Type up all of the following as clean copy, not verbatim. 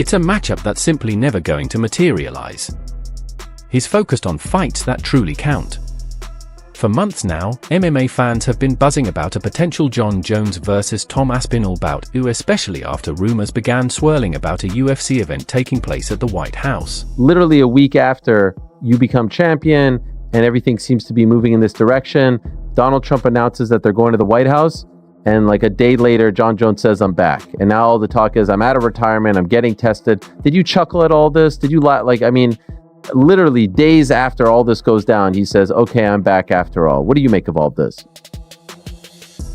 It's a matchup that's simply never going to materialize. He's focused on fights that truly count. For months now, MMA fans have been buzzing about a potential Jon Jones versus Tom Aspinall bout, especially after rumors began swirling about a UFC event taking place at the White House. Literally a week after you become champion and everything seems to be moving in this direction, Donald Trump announces that they're going to the White House, and like a day later, Jon Jones says, I'm back. And now all the talk is, I'm out of retirement, I'm getting tested. Did you chuckle at all this? Did you literally days after all this goes down, he says, okay, I'm back after all. What do you make of all this?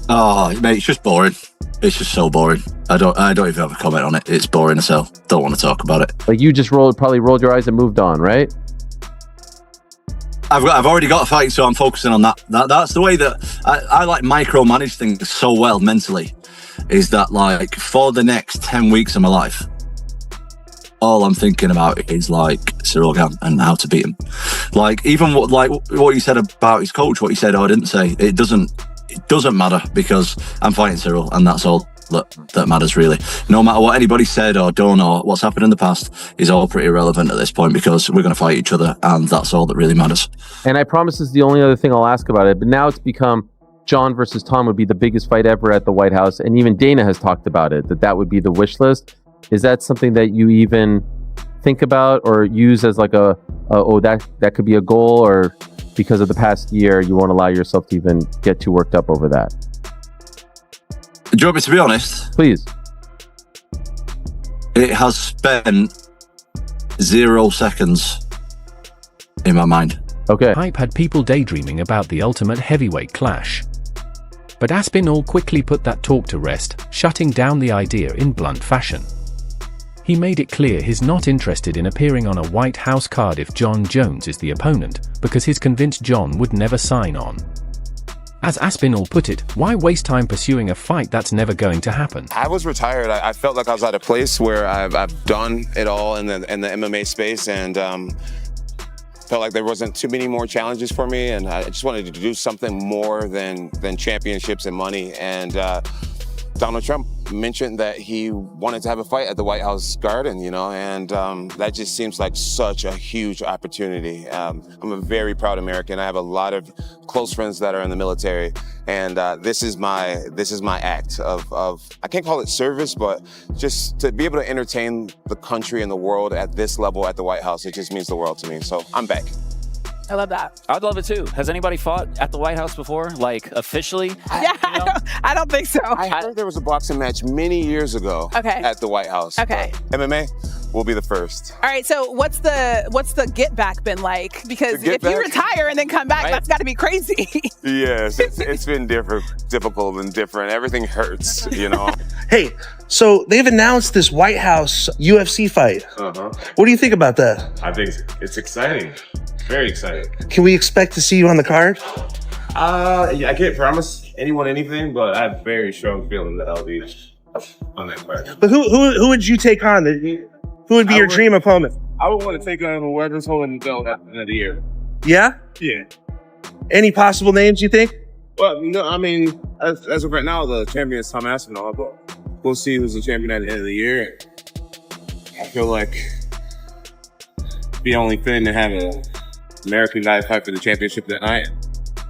Oh, mate, it's just boring. It's just so boring. I don't even have a comment on it. It's boring as hell. Don't want to talk about it. Like, you just probably rolled your eyes and moved on, right? I've already got a fight, so I'm focusing on that. That's the way that I like micromanage things so well mentally, is that like for the next 10 weeks of my life, all I'm thinking about is like Cyril Gane and how to beat him. Like even what you said about his coach, what you said I didn't say, it doesn't matter, because I'm fighting Cyril, and that's all that matters really. No matter what anybody said or done or what's happened in the past is all pretty irrelevant at this point, because we're going to fight each other, and that's all that really matters. And I promise this is the only other thing I'll ask about it, but now it's become Jon versus Tom would be the biggest fight ever at the White House, and even Dana has talked about it, that would be the wish list. Is that something that you even think about or use as like that could be a goal, or because of the past year you won't allow yourself to even get too worked up over that? Do you want me to be honest? Please. It has spent 0 seconds in my mind. Okay. Hype had people daydreaming about the ultimate heavyweight clash. But Aspinall quickly put that talk to rest, shutting down the idea in blunt fashion. He made it clear he's not interested in appearing on a White House card if Jon Jones is the opponent, because he's convinced Jon would never sign on. As Aspinall put it, why waste time pursuing a fight that's never going to happen? I was retired. I felt like I was at a place where I've done it all in the MMA space, and felt like there wasn't too many more challenges for me, and I just wanted to do something more than championships and money. And Donald Trump mentioned that he wanted to have a fight at the White House Garden, and that just seems like such a huge opportunity. I'm a very proud American. I have a lot of close friends that are in the military, and this is my act of I can't call it service, but just to be able to entertain the country and the world at this level at the White House, it just means the world to me. So I'm back. I love that. I'd love it too. Has anybody fought at the White House before, like officially? I don't think so. I heard there was a boxing match many years ago at the White House. Okay. MMA will be the first. All right, so what's the get back been like? Because if you retire and then come back, that's got to be crazy. Yes, it's been difficult and different. Everything hurts, Hey, so they've announced this White House UFC fight. What do you think about that? I think it's exciting. Very exciting. Can we expect to see you on the card? I can't promise anyone anything, but I have a very strong feeling that I'll be on that card. But who would you take on? Who would be your dream opponent? I would want to take on whoever's holding the belt at the end of the year. Yeah? Yeah. Any possible names you think? Well, no, I mean, as of right now, the champion is Tom Aspinall, but we'll see who's the champion at the end of the year. I feel like it'd be only fitting to have an American guy fight for the championship that night.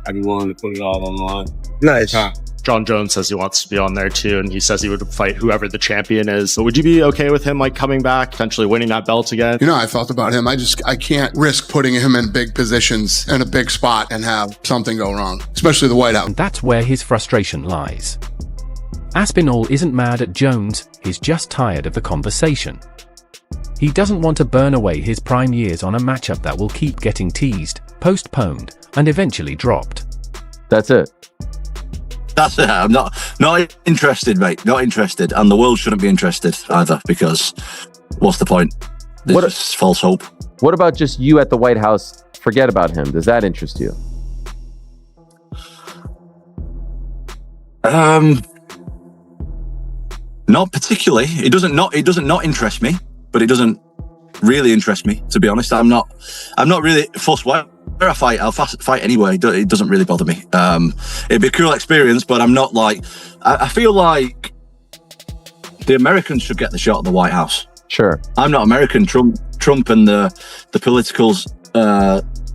I'd be willing to put it all on the line. Nice. Jon Jones says he wants to be on there too, and he says he would fight whoever the champion is. So would you be okay with him coming back, potentially winning that belt again? I thought about him. I can't risk putting him in big positions in a big spot and have something go wrong, especially the White House. And that's where his frustration lies. Aspinall isn't mad at Jones, he's just tired of the conversation. He doesn't want to burn away his prime years on a matchup that will keep getting teased, postponed, and eventually dropped. That's it. That's it. I'm not interested, mate. Not interested. And the world shouldn't be interested either, because what's the point? It's just false hope. What about just you at the White House? Forget about him. Does that interest you? Not particularly. It doesn't not interest me, but it doesn't really interest me, to be honest. I'm not really fussed. Where I fight, I'll fight anyway. It doesn't really bother me. It'd be a cool experience, but I'm not like. I feel like the Americans should get the shot at the White House. Sure. I'm not American. Trump and the political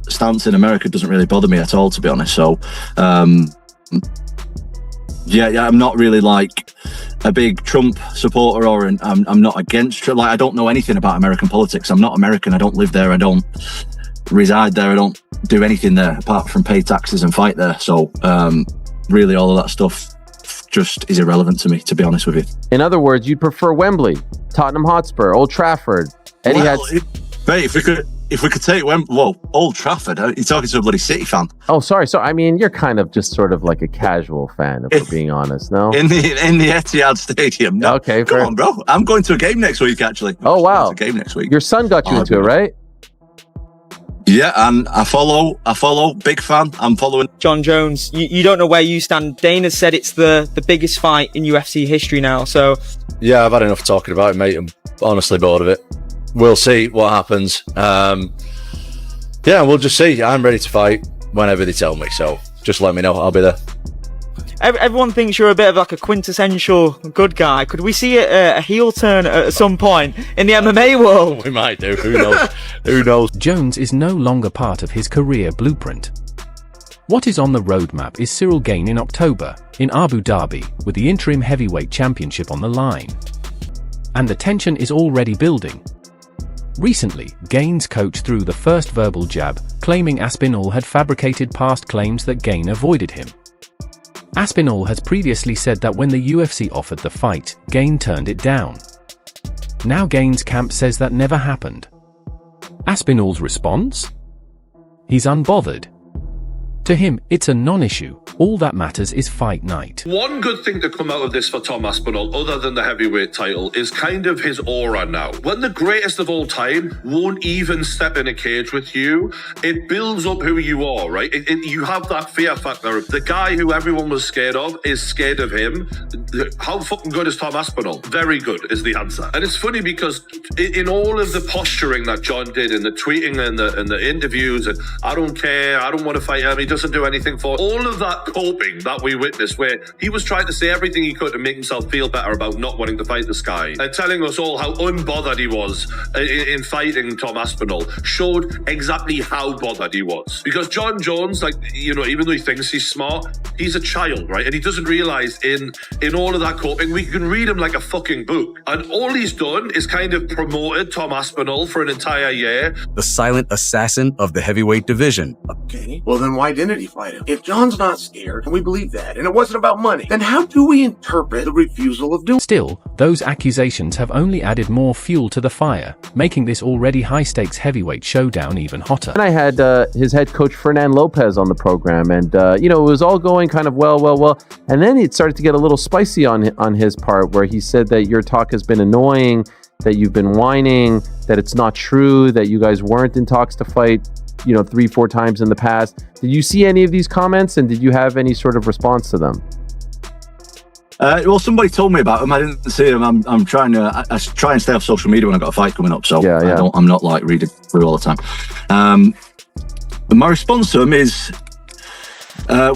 stance in America doesn't really bother me at all, to be honest. So, yeah, I'm not really like a big Trump supporter, or I'm not against Trump. Like, I don't know anything about American politics. I'm not American. I don't live there. I don't reside there. I don't do anything there apart from pay taxes and fight there. So, really, all of that stuff just is irrelevant to me, to be honest with you. In other words, you'd prefer Wembley, Tottenham Hotspur, Old Trafford. Mate, if we could take Old Trafford. You're talking to a bloody City fan. Oh, sorry. So I mean, you're kind of just sort of like a casual fan, if we're being honest. No, in the Etihad Stadium. No. Okay, come on, bro. I'm going to a game next week. Actually. Oh wow, a game next week. Your son got you into it, right? Yeah, and I follow, big fan. I'm following. Jon Jones, you don't know where you stand. Dana said it's the biggest fight in UFC history now, so... Yeah, I've had enough talking about it, mate. I'm honestly bored of it. We'll see what happens. Yeah, we'll just see. I'm ready to fight whenever they tell me, so just let me know. I'll be there. Everyone thinks you're a bit of like a quintessential good guy. Could we see a heel turn at some point in the MMA world? We might do. Who knows? Who knows? Jones is no longer part of his career blueprint. What is on the roadmap is Cyril Gane in October, in Abu Dhabi, with the interim heavyweight championship on the line. And the tension is already building. Recently, Gane's coach threw the first verbal jab, claiming Aspinall had fabricated past claims that Gane avoided him. Aspinall has previously said that when the UFC offered the fight, Gane turned it down. Now Gane's camp says that never happened. Aspinall's response? He's unbothered. To him, it's a non-issue. All that matters is fight night. One good thing to come out of this for Tom Aspinall, other than the heavyweight title, is kind of his aura now. When the greatest of all time won't even step in a cage with you, it builds up who you are, right? You have that fear factor. The guy who everyone was scared of is scared of him. How fucking good is Tom Aspinall? Very good is the answer. And it's funny because in all of the posturing that Jon did, in the tweeting and the interviews, and I don't care, I don't want to fight him, he doesn't do anything for all of that coping that we witnessed, where he was trying to say everything he could to make himself feel better about not wanting to fight this guy, and telling us all how unbothered he was in fighting Tom Aspinall, showed exactly how bothered he was. Because Jon Jones, like, you know, even though he thinks he's smart, he's a child, right? And he doesn't realize in all of that coping, we can read him like a fucking book. And all he's done is kind of promoted Tom Aspinall for an entire year. The silent assassin of the heavyweight division. Okay, well then why didn't he fight him? If Jon's not scared, and we believe that, and it wasn't about money, then how do we interpret the refusal of doing? Still, those accusations have only added more fuel to the fire, making this already high-stakes heavyweight showdown even hotter. And I had his head coach Fernand Lopez on the program, and you know, it was all going kind of well, and then it started to get a little spicy on his part, where he said that your talk has been annoying, that you've been whining, that it's not true, that you guys weren't in talks to fight, you know, 3-4 times in the past. Did you see any of these comments, and did you have any sort of response to them? Well, somebody told me about them. I didn't see them. I'm trying to. I try and stay off social media when I've got a fight coming up. So yeah. I'm not like reading through all the time. My response to them is,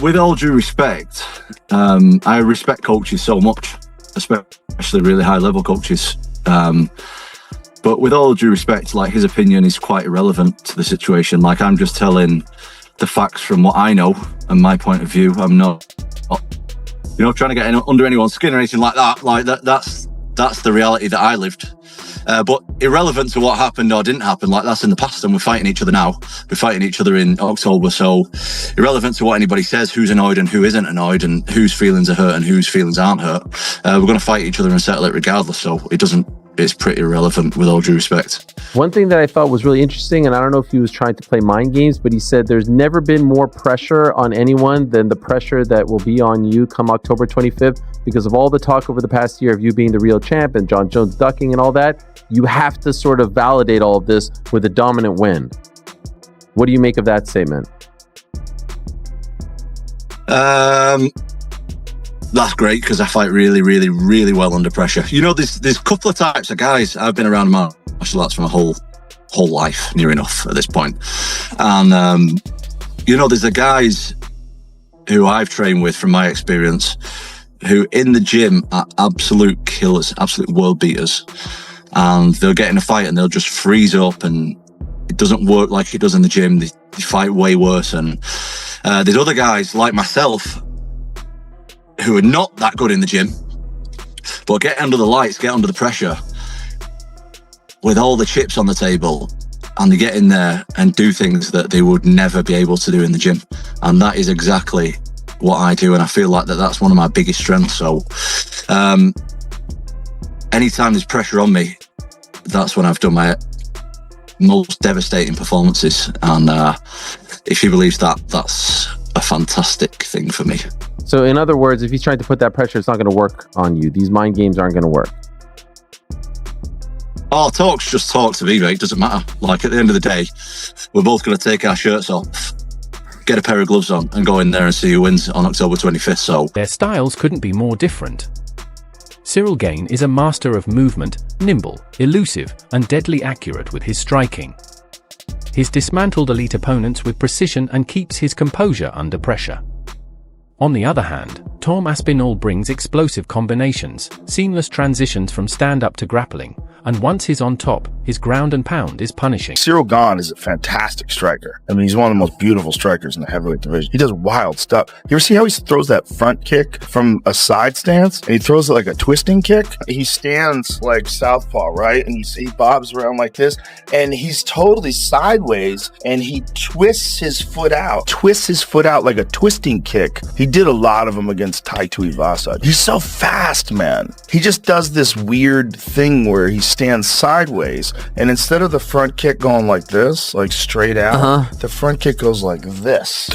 with all due respect, I respect coaches so much, especially really high level coaches. But with all due respect, like, his opinion is quite irrelevant to the situation. Like, I'm just telling the facts from what I know and my point of view. I'm not, you know, trying to get under anyone's skin or anything like that. Like, that's the reality that I lived. But irrelevant to what happened or didn't happen, like, that's in the past, and we're fighting each other now. We're fighting each other in October, so irrelevant to what anybody says, who's annoyed and who isn't annoyed, and whose feelings are hurt and whose feelings aren't hurt. We're going to fight each other and settle it regardless, so it's pretty irrelevant, with all due respect. One thing that I thought was really interesting, and I don't know if he was trying to play mind games, but he said there's never been more pressure on anyone than the pressure that will be on you come October 25th, because of all the talk over the past year of you being the real champ and Jon Jones ducking and all that. You have to sort of validate all of this with a dominant win. What do you make of that statement? That's great, because I fight really, really, really well under pressure. You know, there's a couple of types of guys. I've been around martial arts for my whole life, near enough at this point. And, you know, there's the guys who I've trained with, from my experience, who in the gym are absolute killers, absolute world beaters. and they'll get in a fight and they'll just freeze up, and it doesn't work like it does in the gym. They fight way worse. And there's other guys like myself who are not that good in the gym, but get under the lights, get under the pressure with all the chips on the table, and they get in there and do things that they would never be able to do in the gym. And that is exactly what I do, and I feel like that's one of my biggest strengths. So anytime there's pressure on me, that's when I've done my most devastating performances. And if he believes that, that's a fantastic thing for me. So in other words, if he's trying to put that pressure, it's not going to work on you. These mind games aren't going to work. Oh, talk's just talk to me, mate. It doesn't matter. Like, at the end of the day, we're both going to take our shirts off, get a pair of gloves on, and go in there and see who wins on October 25th. So their styles couldn't be more different. Cyril Gane is a master of movement, nimble, elusive, and deadly accurate with his striking. He's dismantled elite opponents with precision and keeps his composure under pressure. On the other hand, Tom Aspinall brings explosive combinations, seamless transitions from stand-up to grappling, and once he's on top, his ground and pound is punishing. Cyril Gane is a fantastic striker. I mean, he's one of the most beautiful strikers in the heavyweight division. He does wild stuff. You ever see how he throws that front kick from a side stance? And he throws it like a twisting kick. He stands like southpaw, right? And you see he bobs around like this, and he's totally sideways, and he twists his foot out. Like a twisting kick. He did a lot of them against Tai Tuivasa. He's so fast, man. He just does this weird thing where he stands sideways, and instead of the front kick going like this, like straight out, the front kick goes like this.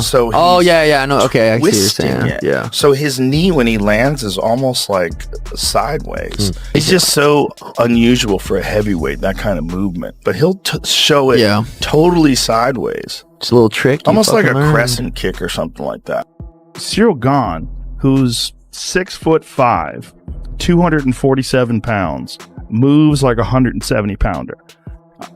So I know. Okay, I see what you're saying. It. Yeah. So his knee when he lands is almost like sideways. It's just so unusual for a heavyweight, that kind of movement. But he'll show it totally sideways. It's a little trick. Almost like a crescent kick or something like that. Cyril Gane, who's 6'5", 247 pounds, moves like a 170 pounder.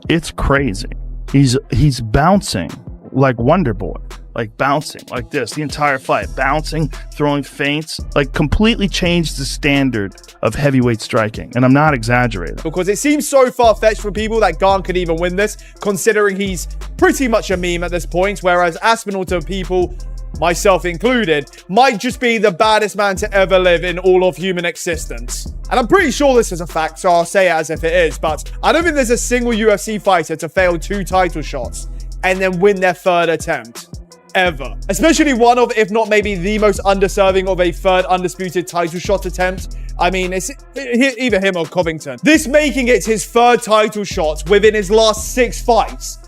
It's crazy. He's bouncing like Wonder Boy, like bouncing like this the entire fight, bouncing, throwing feints, like completely changed the standard of heavyweight striking. And I'm not exaggerating. Because it seems so far-fetched for people that Gane could even win this, considering he's pretty much a meme at this point, whereas Aspinall, to people, myself included, might just be the baddest man to ever live in all of human existence. And I'm pretty sure this is a fact, so I'll say it as if it is, but I don't think there's a single UFC fighter to fail 2 title shots and then win their 3rd attempt. Ever. Especially one of, if not maybe the most undeserving of a 3rd undisputed title shot attempt. I mean, it's either him or Covington. This making it his 3rd title shot within his last 6 fights.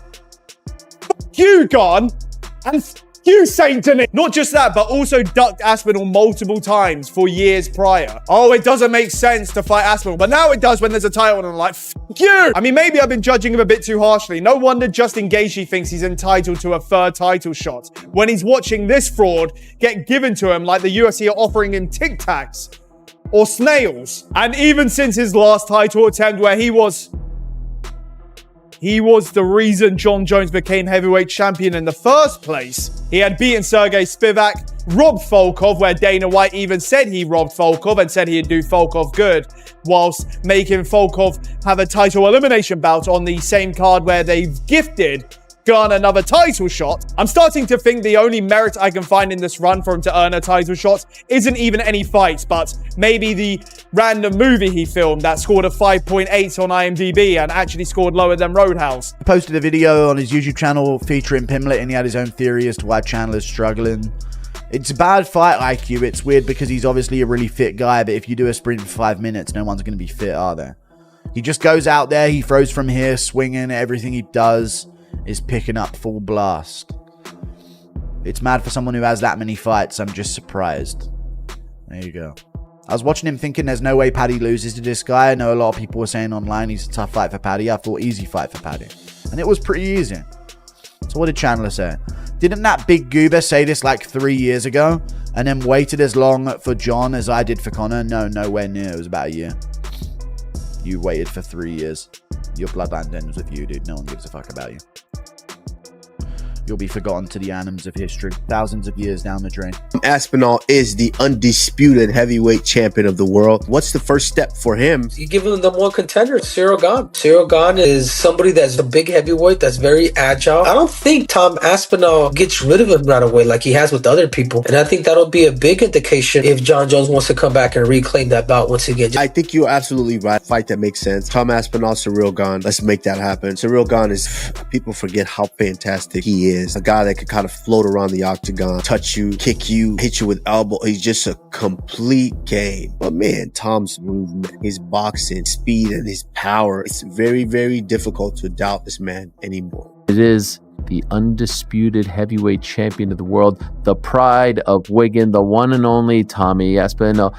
Fuck you, Gane! And you, Saint Denis. Not just that, but also ducked Aspinall multiple times for years prior. Oh, it doesn't make sense to fight Aspinall, but now it does when there's a title and I'm like, fuck you. I mean, maybe I've been judging him a bit too harshly. No wonder Justin Gaethje thinks he's entitled to a 3rd title shot when he's watching this fraud get given to him like the UFC are offering him Tic Tacs or snails. And even since his last title attempt where he was the reason Jon Jones became heavyweight champion in the first place. He had beaten Sergey Spivak, robbed Volkov, where Dana White even said he robbed Volkov and said he'd do Volkov good, whilst making Volkov have a title elimination bout on the same card where they've gifted Gane another title shot. I'm starting to think the only merit I can find in this run for him to earn a title shot isn't even any fights, but maybe the random movie he filmed that scored a 5.8 on IMDb and actually scored lower than Roadhouse. He posted a video on his YouTube channel featuring Pimlet, and he had his own theory as to why Chandler's struggling. It's a bad fight IQ. It's weird because he's obviously a really fit guy, but if you do a sprint for 5 minutes, no one's going to be fit, are they? He just goes out there, he throws from here, swinging, everything he does is picking up full blast. It's mad for someone who has that many fights. I'm just surprised. There you go. I was watching him thinking there's no way Paddy loses to this guy. I know a lot of people were saying online he's a tough fight for Paddy. I thought easy fight for Paddy. And it was pretty easy. So what did Chandler say? Didn't that big goober say this like 3 years ago? And then waited as long for Jon as I did for Conor? No, nowhere near. It was about a year. You waited for 3 years. Your bloodline ends with you, dude. No one gives a fuck about you. you'll be forgotten to the annals of history, thousands of years down the drain. Aspinall is the undisputed heavyweight champion of the world. What's the first step for him? You give him the number one contender, Ciryl Gane. Ciryl Gane is somebody that's a big heavyweight, that's very agile. I don't think Tom Aspinall gets rid of him right away like he has with other people. And I think that'll be a big indication if Jon Jones wants to come back and reclaim that bout once again. I think you're absolutely right. Fight that makes sense. Tom Aspinall, Ciryl Gane. Let's make that happen. Ciryl Gane is, people forget how fantastic he is. A guy that can kind of float around the octagon, touch you, kick you, hit you with elbow. He's just a complete game. But man, Tom's movement, his boxing, speed, and his power, it's very, very difficult to doubt this man anymore. It is the undisputed heavyweight champion of the world, the pride of Wigan, the one and only Tommy Aspinall.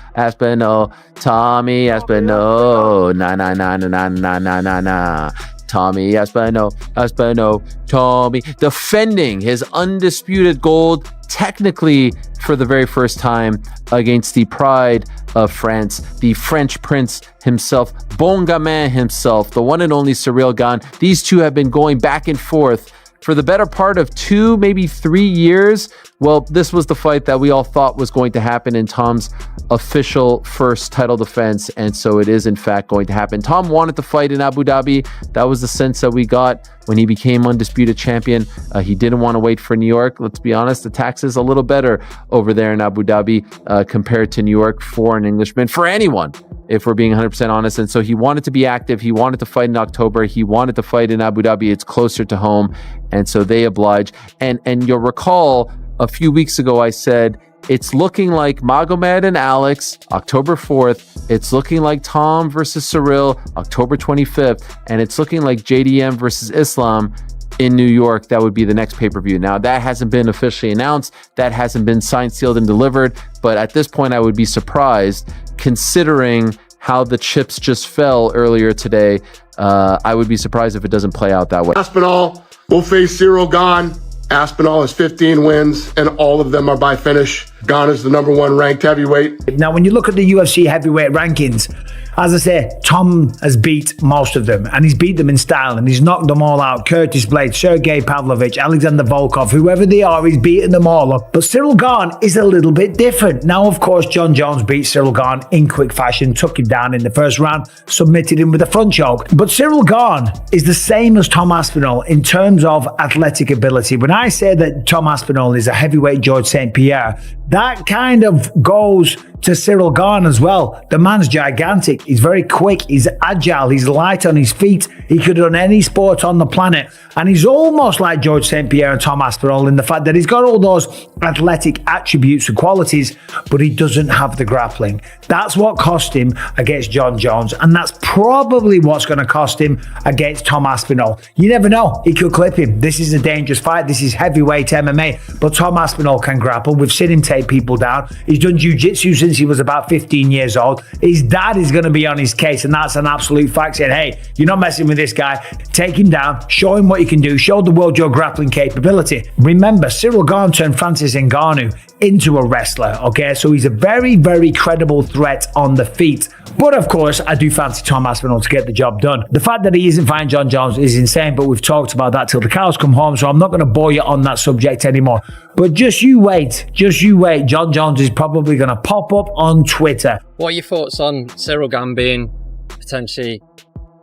Tommy Aspinall. Na. Tommy Aspinall, Tommy, defending his undisputed gold, technically for the very first time against the pride of France, the French prince himself, Bon Gamin himself, the one and only Ciryl Gane. These two have been going back and forth for the better part of 2, maybe 3 years. Well, this was the fight that we all thought was going to happen in Tom's official first title defense, and so it is in fact going to happen. Tom wanted to fight in Abu Dhabi. That was the sense that we got when he became undisputed champion. He didn't want to wait for New York. Let's be honest, the tax is a little better over there in Abu Dhabi compared to New York for an Englishman, for anyone, if we're being 100% honest. And so he wanted to be active. He wanted to fight in October. He wanted to fight in Abu Dhabi. It's closer to home, and so they oblige. And you'll recall a few weeks ago I said, it's looking like Magomed and Alex, October 4th. It's looking like Tom versus Ciryl, October 25th. And it's looking like JDM versus Islam in New York. That would be the next pay-per-view. Now, that hasn't been officially announced. That hasn't been signed, sealed, and delivered. But at this point, I would be surprised, considering how the chips just fell earlier today. I would be surprised if it doesn't play out that way. Aspinall will face Ciryl Gane. Aspinall has 15 wins, and all of them are by finish. Gane is the number 1 ranked heavyweight. Now, when you look at the UFC heavyweight rankings, as I say, Tom has beat most of them, and he's beat them in style, and he's knocked them all out. Curtis Blade, Sergey Pavlovich, Alexander Volkov, whoever they are, he's beaten them all up. But Ciryl Gane is a little bit different. Now, of course, Jon Jones beat Ciryl Gane in quick fashion, took him down in the first round, submitted him with a front choke. But Ciryl Gane is the same as Tom Aspinall in terms of athletic ability. When I say that Tom Aspinall is a heavyweight George St. Pierre, that kind of goes to Ciryl Gane as well. The man's gigantic. He's very quick. He's agile. He's light on his feet. He could run any sport on the planet. And he's almost like George St. Pierre and Tom Aspinall in the fact that he's got all those athletic attributes and qualities, but he doesn't have the grappling. That's what cost him against Jon Jones. And that's probably what's going to cost him against Tom Aspinall. You never know. He could clip him. This is a dangerous fight. This is heavyweight MMA. But Tom Aspinall can grapple. We've seen him take people down. He's done jiu-jitsu since he was about 15 years old. His dad is going to be on his case, and that's an absolute fact, saying, hey, you're not messing with this guy. Take him down, show him what you can do, show the world your grappling capability. Remember, Ciryl Gane turned Francis Ngannou into a wrestler, okay? So he's a very, very credible threat on the feet. But of course, I do fancy Tom Aspinall to get the job done. The fact that he isn't fighting Jon Jones is insane, but we've talked about that till the cows come home, so I'm not going to bore you on that subject anymore. But just you wait. Jon Jones is probably going to pop up on Twitter. What are your thoughts on Ciryl Gane being potentially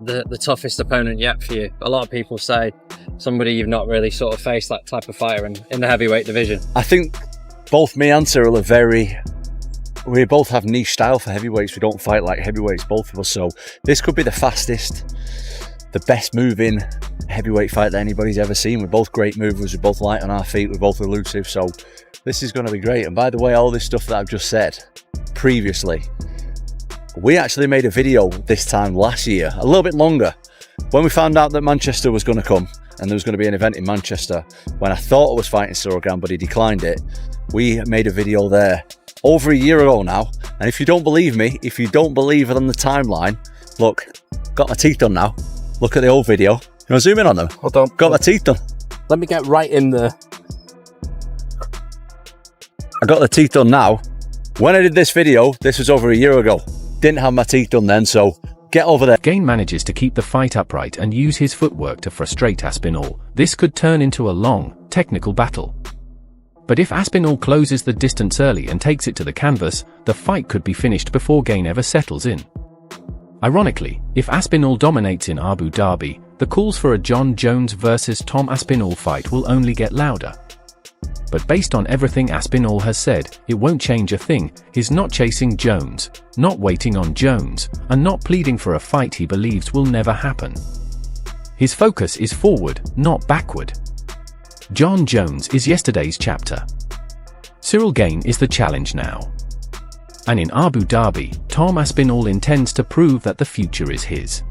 the toughest opponent yet for you? A lot of people say somebody you've not really sort of faced that type of fighter in the heavyweight division. I think both me and Ciryl we both have niche style for heavyweights. We don't fight like heavyweights, both of us. So this could be the fastest, the best moving heavyweight fight that anybody's ever seen. We're both great movers. We're both light on our feet. We're both elusive. So this is going to be great. And by the way, all this stuff that I've just said previously, we actually made a video this time last year, a little bit longer, when we found out that Manchester was going to come and there was going to be an event in Manchester. When I thought I was fighting Ciryl Gane, but he declined it, we made a video there over a year ago now. And if you don't believe me, if you don't believe it on the timeline, look, got my teeth done now. Look at the old video. You want to zoom in on them? Hold on. Got my teeth done. Let me get right in there. I got the teeth done now. When I did this video, this was over a year ago. Didn't have my teeth done then, so Get over there. Gane manages to keep the fight upright and use his footwork to frustrate Aspinall. This could turn into a long, technical battle. But if Aspinall closes the distance early and takes it to the canvas, the fight could be finished before Gane ever settles in. Ironically, if Aspinall dominates in Abu Dhabi, the calls for a Jon Jones versus Tom Aspinall fight will only get louder. But based on everything Aspinall has said, it won't change a thing. He's not chasing Jones, not waiting on Jones, and not pleading for a fight he believes will never happen. His focus is forward, not backward. Jon Jones is yesterday's chapter. Cyril Gane is the challenge now. And in Abu Dhabi, Tom Aspinall intends to prove that the future is his.